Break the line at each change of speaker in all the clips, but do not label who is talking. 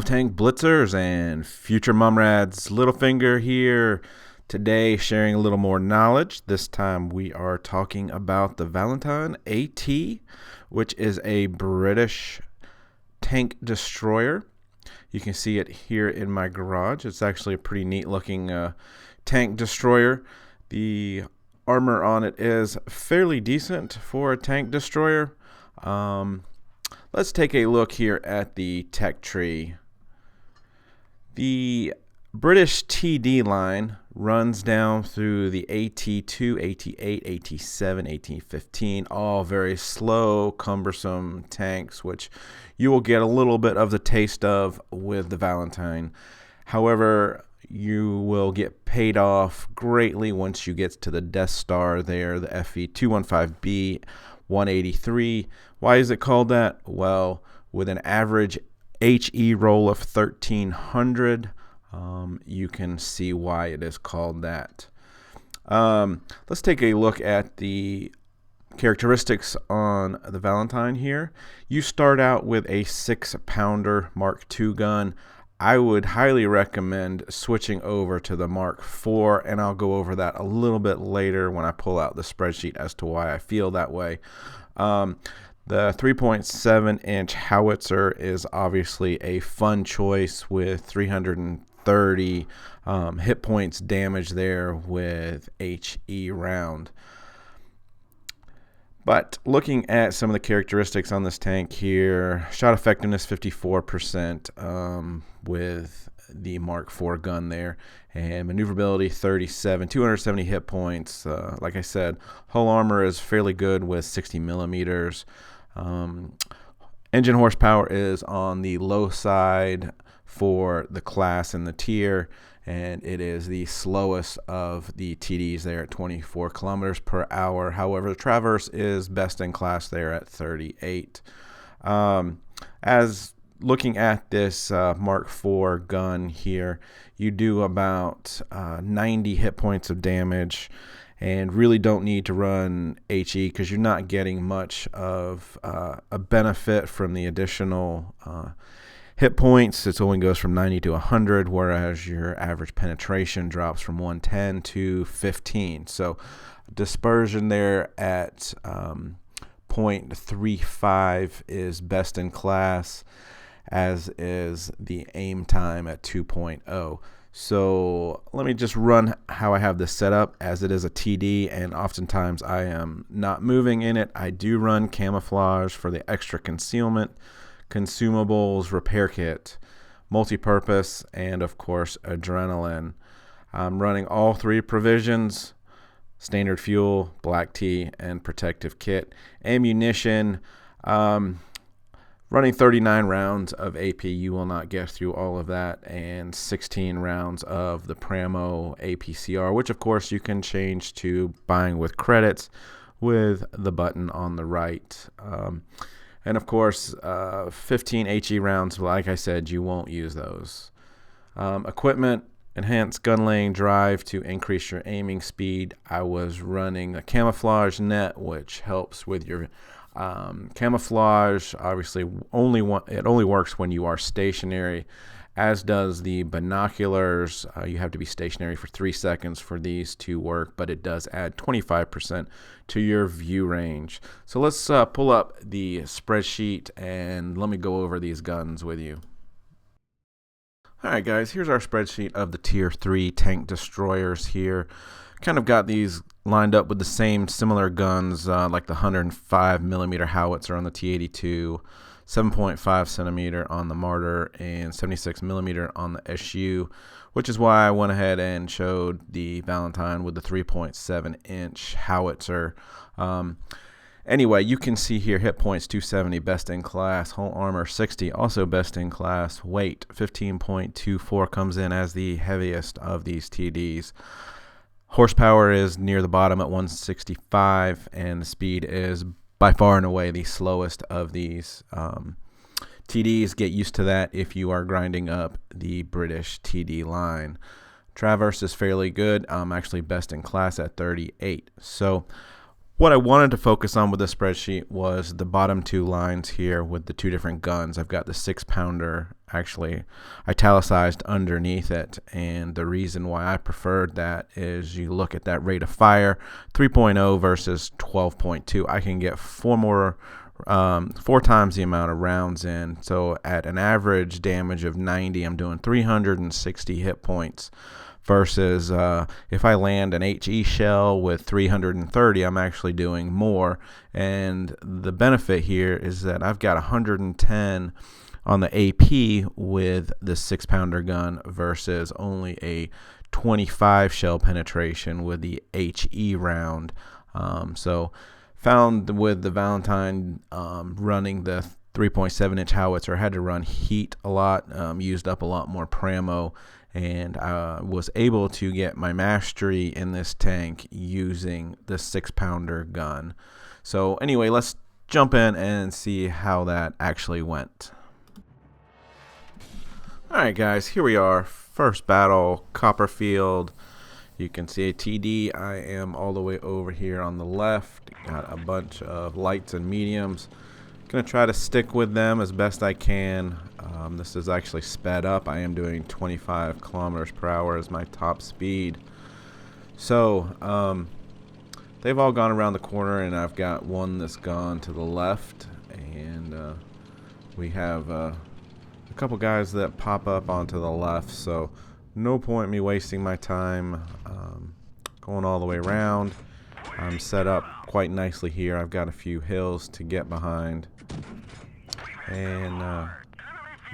Tank Blitzers and future Mumrads, Littlefinger here today, sharing a little more knowledge. This time we are talking about the Valentine AT, which is a British tank destroyer. You can see it here in my garage. It's actually a pretty neat looking tank destroyer. The armor on it is fairly decent for a tank destroyer. Let's take a look here at the tech tree. The British TD line runs down through the AT2, AT8, AT7, AT15, all very slow, cumbersome tanks, which you will get a little bit of the taste of with the Valentine. However, you will get paid off greatly once you get to the Death Star there, the FE215B 183. Why is it called that? Well, with an average HE roll of 1300, you can see why it is called that. Let's take a look at the characteristics on the Valentine here. You start out with a 6-pounder Mark II gun. I would highly recommend switching over to the Mark IV, and I'll go over that a little bit later when I pull out the spreadsheet as to why I feel that way. The 3.7-inch howitzer is obviously a fun choice with 330 hit points damage there with HE round. But looking at some of the characteristics on this tank here, shot effectiveness 54% with the Mark IV gun there, and maneuverability 37, 270 hit points. Like I said, hull armor is fairly good with 60 millimeters. Engine horsepower is on the low side for the class and the tier, and it is the slowest of the TDs there at 24 kilometers per hour. However, the Traverse is best in class there at 38. As looking at this Mark IV gun here, you do about 90 hit points of damage and really don't need to run HE because you're not getting much of a benefit from the additional hit points. It only goes from 90 to 100, whereas your average penetration drops from 110 to 15. So dispersion there at 0.35 is best in class, as is the aim time at 2.0. So let me just run how I have this set up, as it is a TD and oftentimes I am not moving in it. I do run camouflage for the extra concealment, consumables, repair kit, multi-purpose, and of course adrenaline. I'm running all three provisions: standard fuel, black tea, and protective kit. Ammunition, running 39 rounds of AP. You will not get through all of that, and 16 rounds of the Pramo APCR, which of course you can change to buying with credits with the button on the right. And of course, 15 HE rounds. Like I said, you won't use those. Equipment: enhanced gun laying drive to increase your aiming speed. I was running a camouflage net, which helps with your camouflage. Obviously, it only works when you are stationary, as does the binoculars. You have to be stationary for 3 seconds for these to work, but it does add 25% to your view range. So let's pull up the spreadsheet and let me go over these guns with you. Alright guys, here's our spreadsheet of the tier 3 tank destroyers here. Kind of got these lined up with the same similar guns, like the 105 millimeter howitzer on the T82, 7.5 centimeter on the Martyr, and 76 millimeter on the SU, which is why I went ahead and showed the Valentine with the 3.7-inch howitzer. Anyway, you can see here hit points 270, best in class. Hull armor 60, also best in class. Weight 15.24 comes in as the heaviest of these TDs. Horsepower is near the bottom at 165, and the speed is by far and away the slowest of these. TDs, get used to that if you are grinding up the British TD line. Traverse is fairly good, actually best in class at 38. So What I wanted to focus on with this spreadsheet was the bottom two lines here with the two different guns. I've got the 6-pounder actually italicized underneath it, and the reason why I preferred that is you look at that rate of fire, 3.0 versus 12.2. I can get four times the amount of rounds in. So at an average damage of 90, I'm doing 360 hit points. Versus if I land an HE shell with 330, I'm actually doing more. And the benefit here is that I've got 110 on the AP with the 6-pounder gun versus only a 25 shell penetration with the HE round. So found with the Valentine running the 3.7-inch howitzer, had to run heat a lot, used up a lot more Pramo, and I was able to get my mastery in this tank using the 6-pounder gun. So anyway, let's jump in and see how that actually went. Alright guys, here we are. First battle, Copperfield. You can see a TD. I am all the way over here on the left. Got a bunch of lights and mediums. Gonna try to stick with them as best I can. This is actually sped up. I am doing 25 kilometers per hour as my top speed. So they've all gone around the corner, and I've got one that's gone to the left, and we have a couple guys that pop up onto the left. So no point me wasting my time going all the way around. I'm set up quite nicely here. I've got a few hills to get behind, and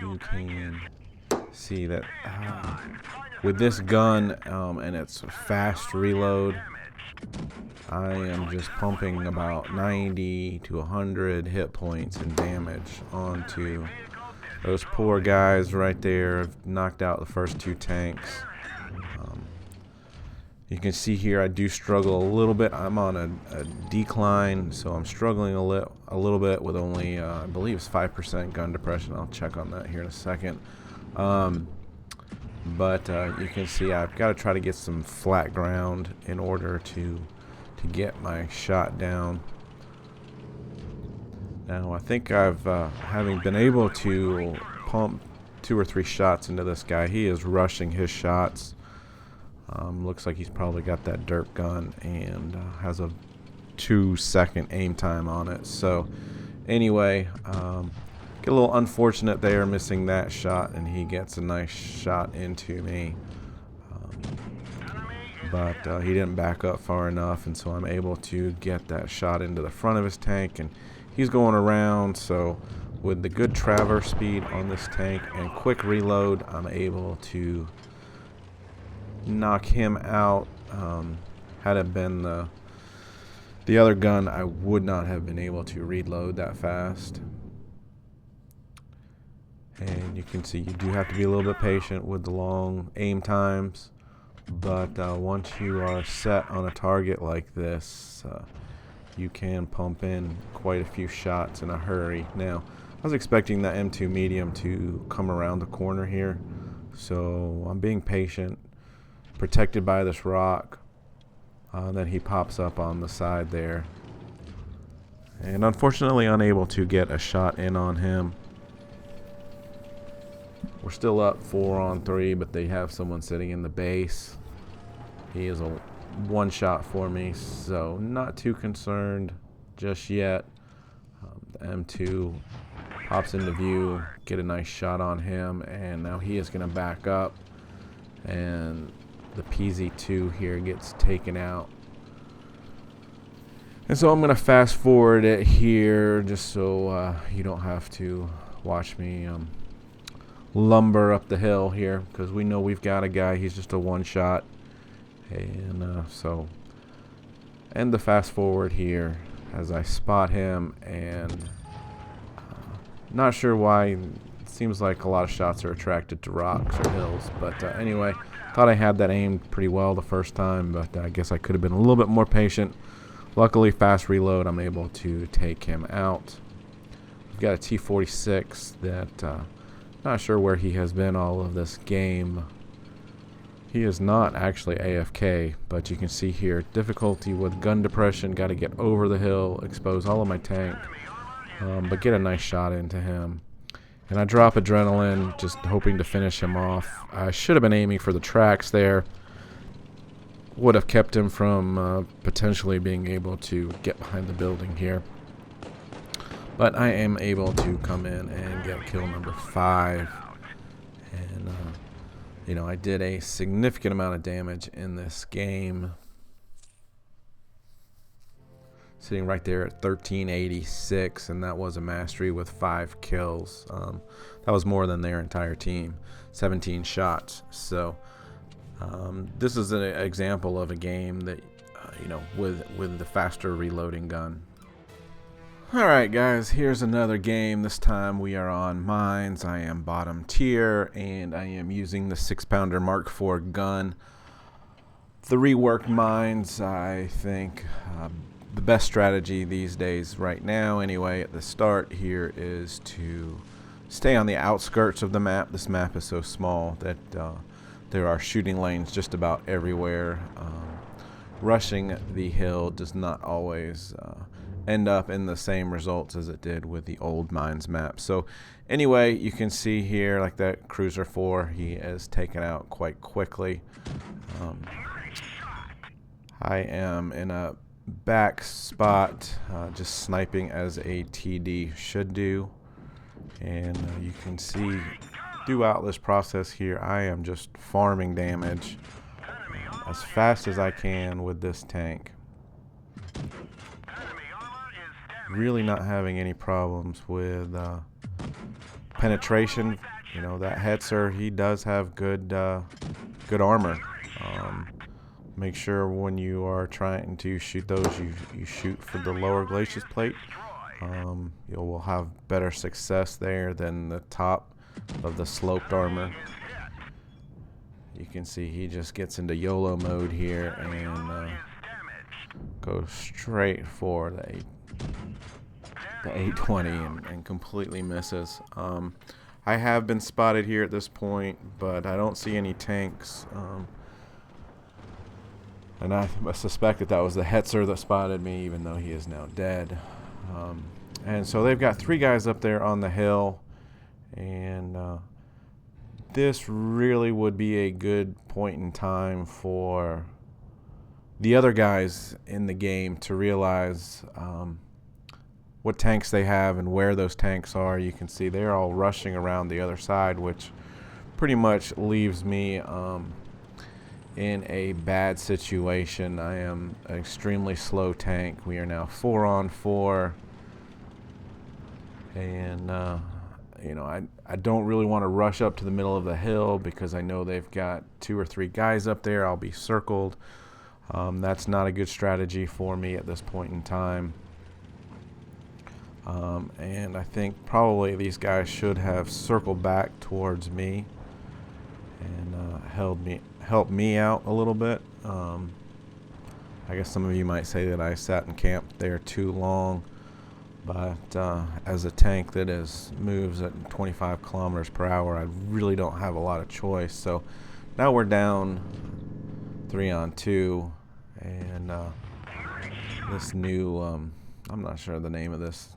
you can see that with this gun and its fast reload, I am just pumping about 90 to 100 hit points and damage onto those poor guys right there. I've knocked out the first two tanks. You can see here I do struggle a little bit. I'm on a decline, so I'm struggling a little bit with only, I believe it's 5% gun depression. I'll check on that here in a second. But you can see I've got to try to get some flat ground in order to get my shot down. Now I think I've having been able to pump 2 or 3 shots into this guy. He is rushing his shots. Looks like he's probably got that derp gun and has a 2-second aim time on it. So anyway, get a little unfortunate there missing that shot, and he gets a nice shot into me. But he didn't back up far enough, and so I'm able to get that shot into the front of his tank, and he's going around. So with the good traverse speed on this tank and quick reload, I'm able to knock him out. Had it been the other gun, I would not have been able to reload that fast. And you can see you do have to be a little bit patient with the long aim times, but once you are set on a target like this, you can pump in quite a few shots in a hurry. Now I was expecting that M2 medium to come around the corner here, so I'm being patient, protected by this rock. Then he pops up on the side there, and unfortunately unable to get a shot in on him. We're still up 4-on-3, but they have someone sitting in the base. He is a one shot for me, so not too concerned just yet. The M2 pops into view, get a nice shot on him, and now he is going to back up, and the PZ2 here gets taken out. And so I'm going to fast forward it here just so you don't have to watch me lumber up the hill here, because we know we've got a guy. He's just a one shot. And so end the fast forward here as I spot him, and not sure why. It seems like a lot of shots are attracted to rocks or hills, but anyway, thought I had that aimed pretty well the first time, but I guess I could have been a little bit more patient. Luckily, fast reload, I'm able to take him out. We've got a T-46 that not sure where he has been all of this game. He is not actually AFK, but you can see here, difficulty with gun depression, got to get over the hill, expose all of my tank, but get a nice shot into him. And I drop adrenaline, just hoping to finish him off. I should have been aiming for the tracks there. Would have kept him from potentially being able to get behind the building here. But I am able to come in and get kill number 5. And, you know, I did a significant amount of damage in this game. Sitting right there at 1386, and that was a mastery with 5 kills. That was more than their entire team, 17 shots. So this is an example of a game that, you know, with the faster reloading gun. Alright guys, here's another game. This time we are on mines. I am bottom tier, and I am using the 6-pounder Mark IV gun. The reworked mines, I think, the best strategy these days right now anyway at the start here is to stay on the outskirts of the map. This map is so small that there are shooting lanes just about everywhere. Rushing the hill does not always end up in the same results as it did with the old mines map. So anyway, you can see here, like that Cruiser 4, he is taken out quite quickly. I am in a back spot, just sniping as a TD should do. And you can see throughout this process here, I am just farming damage as fast as I can with this tank. Really not having any problems with penetration. You know, that Hetzer, he does have good armor. Make sure when you are trying to shoot those, you shoot for the lower glacis plate. You will have better success there than the top of the sloped armor. You can see he just gets into YOLO mode here and goes straight for the 820 and completely misses. I have been spotted here at this point, but I don't see any tanks. And I suspect that was the Hetzer that spotted me, even though he is now dead. And so they've got 3 guys up there on the hill, and this really would be a good point in time for the other guys in the game to realize what tanks they have and where those tanks are. You can see they're all rushing around the other side, which pretty much leaves me in a bad situation. I am an extremely slow tank. We are now 4 on 4, and you know, I don't really want to rush up to the middle of the hill because I know they've got 2 or 3 guys up there. I'll be circled. That's not a good strategy for me at this point in time. And I think probably these guys should have circled back towards me and helped me out a little bit. I guess some of you might say that I sat and camped there too long, but as a tank that moves at 25 kilometers per hour, I really don't have a lot of choice. So now we're down 3 on 2, and this new I'm not sure the name of this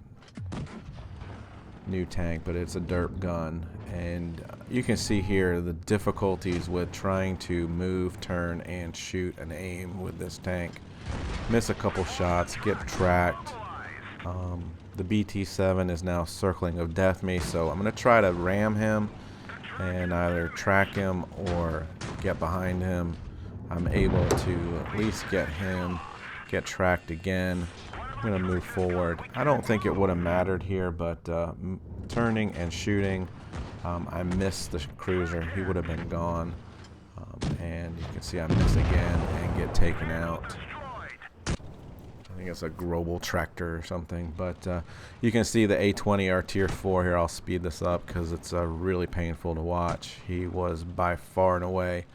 new tank, but it's a derp gun, and you can see here the difficulties with trying to move, turn, and shoot and aim with this tank. Miss a couple shots, get tracked. The BT7 is now circling of death me, so I'm going to try to ram him and either track him or get behind him. I'm able to at least get him, get tracked again. I'm going to move forward. I don't think it would have mattered here, but turning and shooting, I missed the Cruiser. He would have been gone. And you can see I miss again and get taken out. I think it's a global tractor or something. But you can see the A20 our tier 4 here. I'll speed this up because it's really painful to watch. He was by far and away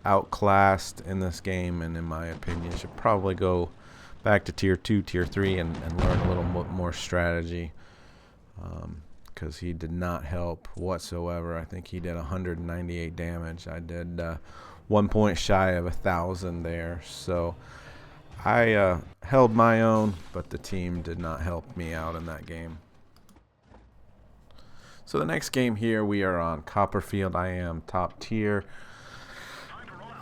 outclassed in this game, and in my opinion should probably go back to tier 2, tier 3 and learn a little more strategy, because he did not help whatsoever. I think he did 198 damage. I did 1 point shy of 1,000 there. So I held my own, but the team did not help me out in that game. So the next game here, we are on Copperfield. I am top tier.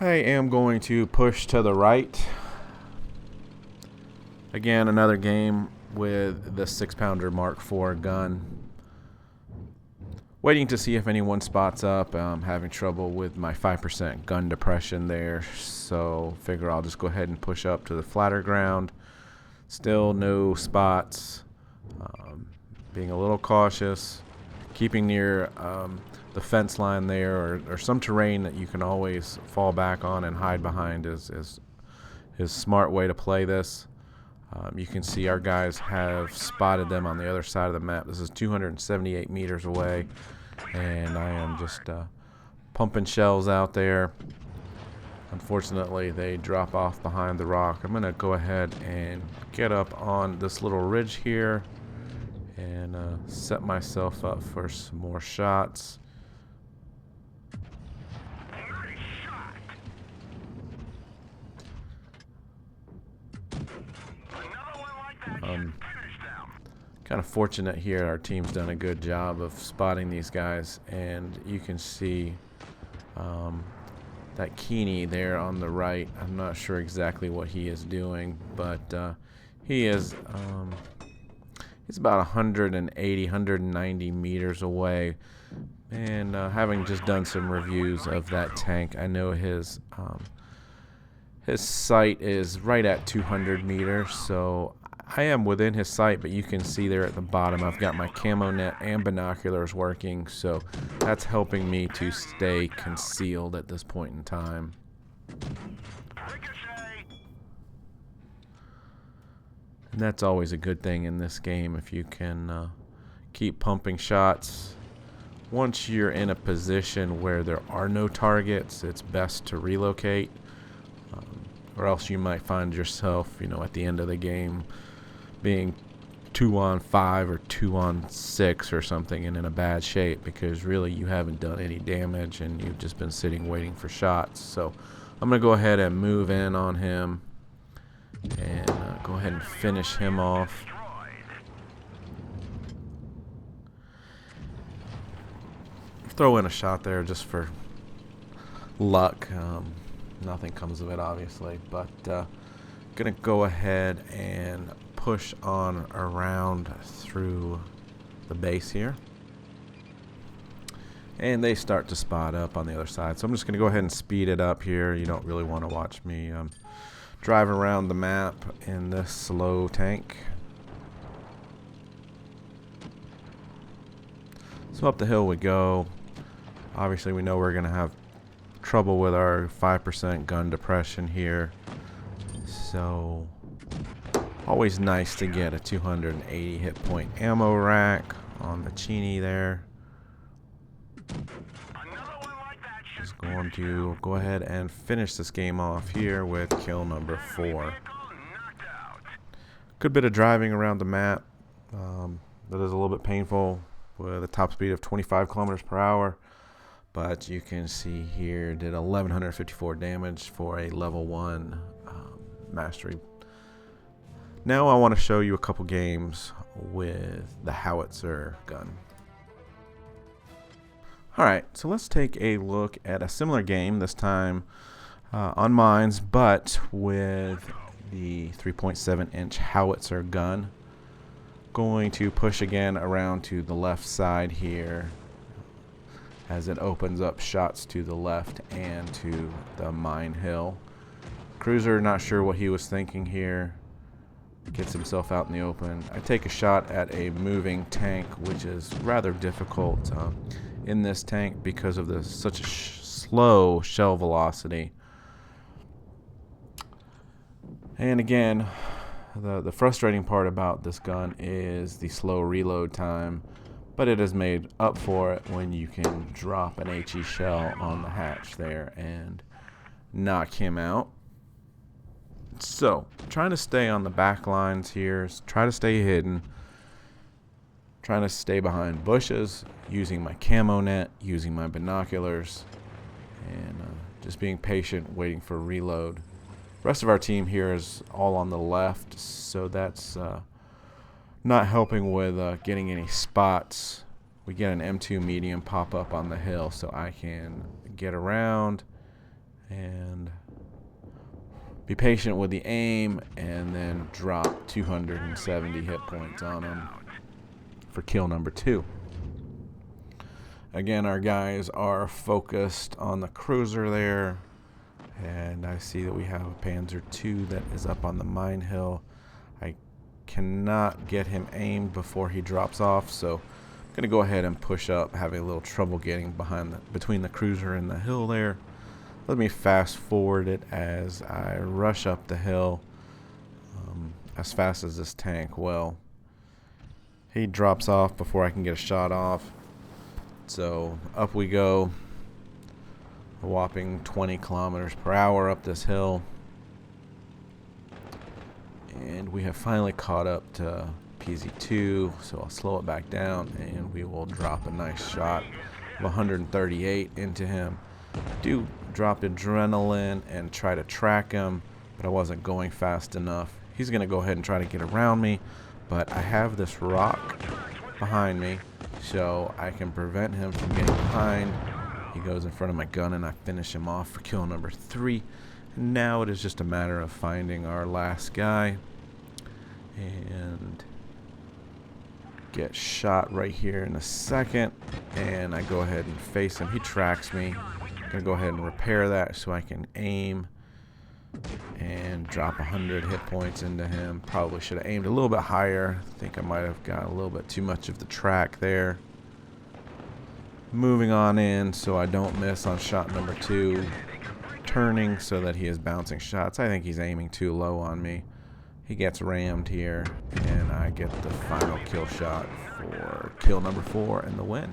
I am going to push to the right. Again, another game with the 6-pounder Mark IV gun. Waiting to see if anyone spots up. I'm having trouble with my 5% gun depression there, so figure I'll just go ahead and push up to the flatter ground. Still no spots. Being a little cautious. Keeping near the fence line there, or some terrain that you can always fall back on and hide behind is a smart way to play this. You can see our guys have spotted them on the other side of the map. This is 278 meters away, and I am just pumping shells out there. Unfortunately, they drop off behind the rock. I'm going to go ahead and get up on this little ridge here and set myself up for some more shots. Kind of fortunate here. Our team's done a good job of spotting these guys, and you can see that Keeney there on the right. I'm not sure exactly what he is doing, but he is he's about 180, 190 meters away. And having just done some reviews of that tank, I know his sight is right at 200 meters, so I am within his sight, but you can see there at the bottom I've got my camo net and binoculars working, so that's helping me to stay concealed at this point in time. And that's always a good thing in this game, if you can keep pumping shots. Once you're in a position where there are no targets, it's best to relocate, or else you might find yourself, at the end of the game being 2-on-5 or 2-on-6 or something, and in a bad shape because really you haven't done any damage and you've just been sitting waiting for shots. So I'm going to go ahead and move in on him and go ahead and finish him off. Throw in a shot there just for luck. Nothing comes of it, obviously, but gonna go ahead and push on around through the base here, and they start to spot up on the other side, so I'm just gonna go ahead and speed it up here. You don't really want to watch me drive around the map in this slow tank. So up the hill we go. Obviously we know we're gonna have trouble with our 5% gun depression here, so always nice to get a 280 hit point ammo rack on the Chini there. Just going to go ahead and finish this game off here with kill number 4. Good bit of driving around the map. That is a little bit painful with a top speed of 25 kilometers per hour. But you can see here, did 1,154 damage for a level 1 mastery. Now I want to show you a couple games with the howitzer gun. Alright, so let's take a look at a similar game, this time on mines, but with the 3.7-inch howitzer gun. Going to push again around to the left side here, as it opens up shots to the left and to the mine hill. Cruiser, not sure what he was thinking here. Gets himself out in the open. I take a shot at a moving tank, which is rather difficult in this tank because of such a slow shell velocity. And again, the frustrating part about this gun is the slow reload time. But it is made up for it when you can drop an HE shell on the hatch there and knock him out. So, trying to stay on the back lines here, try to stay hidden, trying to stay behind bushes, using my camo net, using my binoculars, and Just being patient, waiting for reload. The rest of our team here is all on the left, so that's not helping with getting any spots. We get an M2 medium pop up on the hill, so I can get around and be patient with the aim and then drop 270 hit points on him for kill number 2. Again, our guys are focused on the cruiser there, and I see that we have a Panzer II that is up on the mine hill. I cannot get him aimed before he drops off, so I'm going to go ahead and push up, having a little trouble getting between the cruiser and the hill there. Let me fast forward it as I rush up the hill as fast as this tank will. He drops off before I can get a shot off. So up we go, a whopping 20 kilometers per hour up this hill. And we have finally caught up to PZ2, so I'll slow it back down and we will drop a nice shot of 138 into him. Do drop adrenaline and try to track him, but I wasn't going fast enough. He's going to go ahead and try to get around me, but I have this rock behind me, so I can prevent him from getting behind. He goes in front of my gun and I finish him off for kill number 3. And now it is just a matter of finding our last guy and get shot right here in a second, and I go ahead and face him. He tracks me. I'm gonna go ahead and repair that so I can aim and drop 100 hit points into him. Probably should have aimed a little bit higher. I think I might have got a little bit too much of the track there. Moving on in so I don't miss on shot number 2. Turning so that he is bouncing shots. I think he's aiming too low on me. He gets rammed here, and I get the final kill shot for kill number 4 and the win.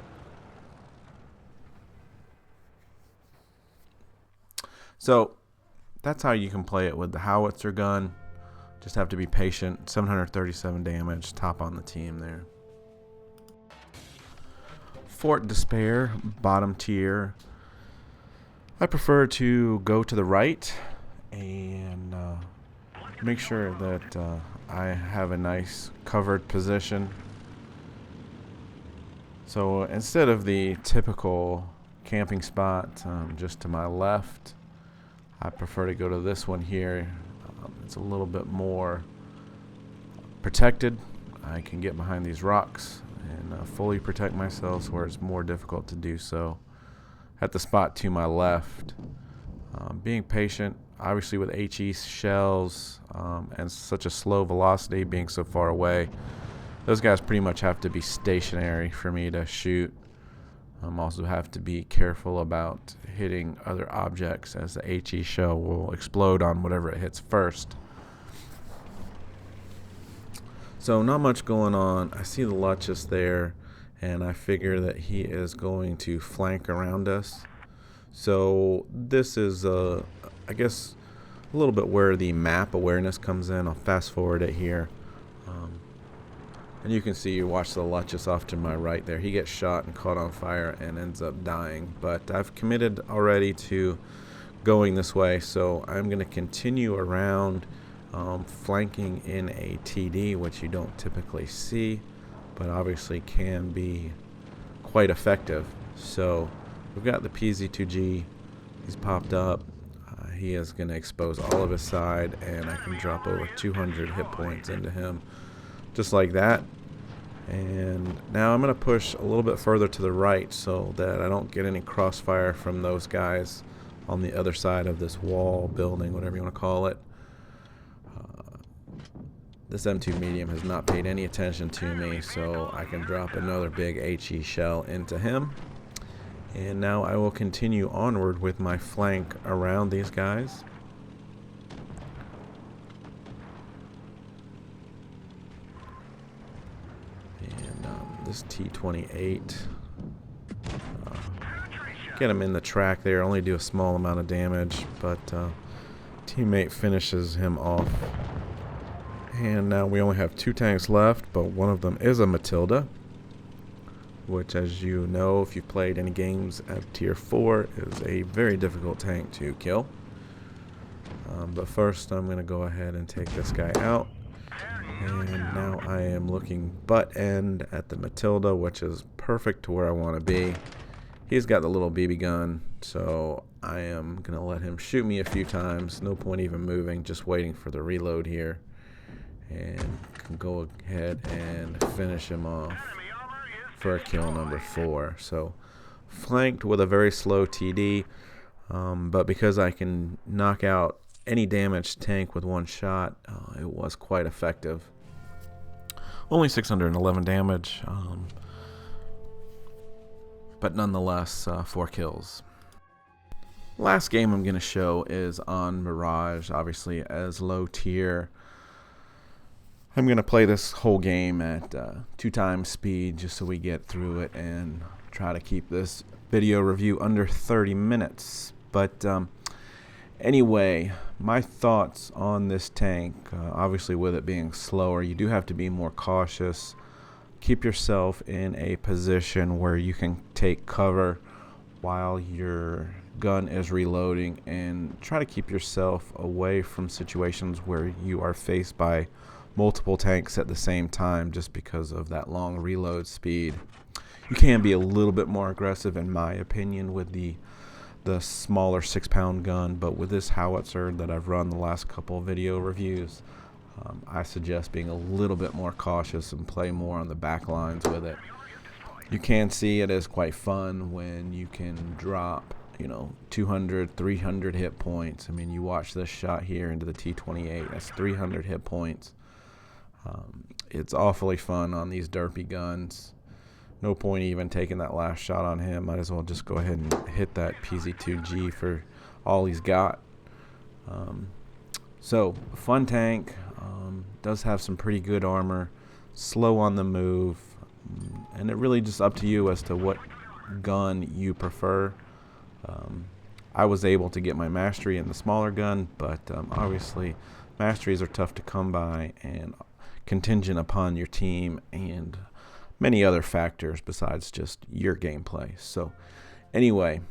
So that's how you can play it with the howitzer gun. Just have to be patient. 737 damage, top on the team there. Fort Despair, bottom tier. I prefer to go to the right and make sure that I have a nice covered position. So instead of the typical camping spot just to my left, I prefer to go to this one here. It's a little bit more protected. I can get behind these rocks and fully protect myself, where it's more difficult to do so at the spot to my left. Being patient, obviously with HE shells and such a slow velocity, being so far away, those guys pretty much have to be stationary for me to shoot. Also have to be careful about hitting other objects, as the HE shell will explode on whatever it hits first. So not much going on. I see the Luchas there, and I figure that he is going to flank around us. So this is, I guess, a little bit where the map awareness comes in. I'll fast forward it here. And you can see, you watch the Luchas off to my right there. He gets shot and caught on fire and ends up dying. But I've committed already to going this way, so I'm going to continue around, flanking in a TD, which you don't typically see, but obviously can be quite effective. So we've got the PZ2G. He's popped up. He is going to expose all of his side, and I can drop over 200 hit points into him just like that. And now I'm going to push a little bit further to the right so that I don't get any crossfire from those guys on the other side of this wall, building, whatever you want to call it. This M2 medium has not paid any attention to me, so I can drop another big HE shell into him. And now I will continue onward with my flank around these guys. And this T-28, get him in the track there, only do a small amount of damage, but teammate finishes him off. And now we only have 2 tanks left, but one of them is a Matilda. which, as you know, if you've played any games at tier 4, is a very difficult tank to kill. But first I'm going to go ahead and take this guy out. And now I am looking butt end at the Matilda, which is perfect to where I want to be. He's got the little BB gun, so I am going to let him shoot me a few times. No point even moving, just waiting for the reload here. And can go ahead and finish him off for a kill number 4. So flanked with a very slow TD, but because I can knock out any damaged tank with one shot, it was quite effective. Only 611 damage, but nonetheless 4 kills. Last game I'm going to show is on Mirage, obviously as low tier. I'm going to play this whole game at 2 times speed just so we get through it and try to keep this video review under 30 minutes. But anyway, my thoughts on this tank, obviously with it being slower, you do have to be more cautious. Keep yourself in a position where you can take cover while your gun is reloading, and try to keep yourself away from situations where you are faced by multiple tanks at the same time just because of that long reload speed. You can be a little bit more aggressive, in my opinion, with the smaller 6-pound gun, but with this howitzer that I've run the last couple video reviews, I suggest being a little bit more cautious and play more on the back lines with it. You can see it is quite fun when you can drop, 200, 300 hit points. I mean, you watch this shot here into the T28, that's 300 hit points. It's awfully fun on these derpy guns. No point even taking that last shot on him. Might as well just go ahead and hit that PZ2G for all he's got. So, fun tank. Does have some pretty good armor. Slow on the move. And it really just up to you as to what gun you prefer. I was able to get my mastery in the smaller gun, but obviously masteries are tough to come by and contingent upon your team and many other factors besides just your gameplay. So anyway,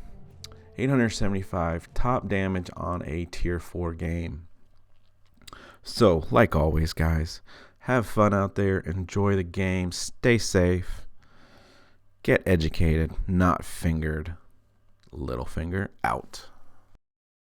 875 top damage on a tier 4 game. So like always, guys, have fun out there, enjoy the game, stay safe, get educated, not fingered. Littlefinger out.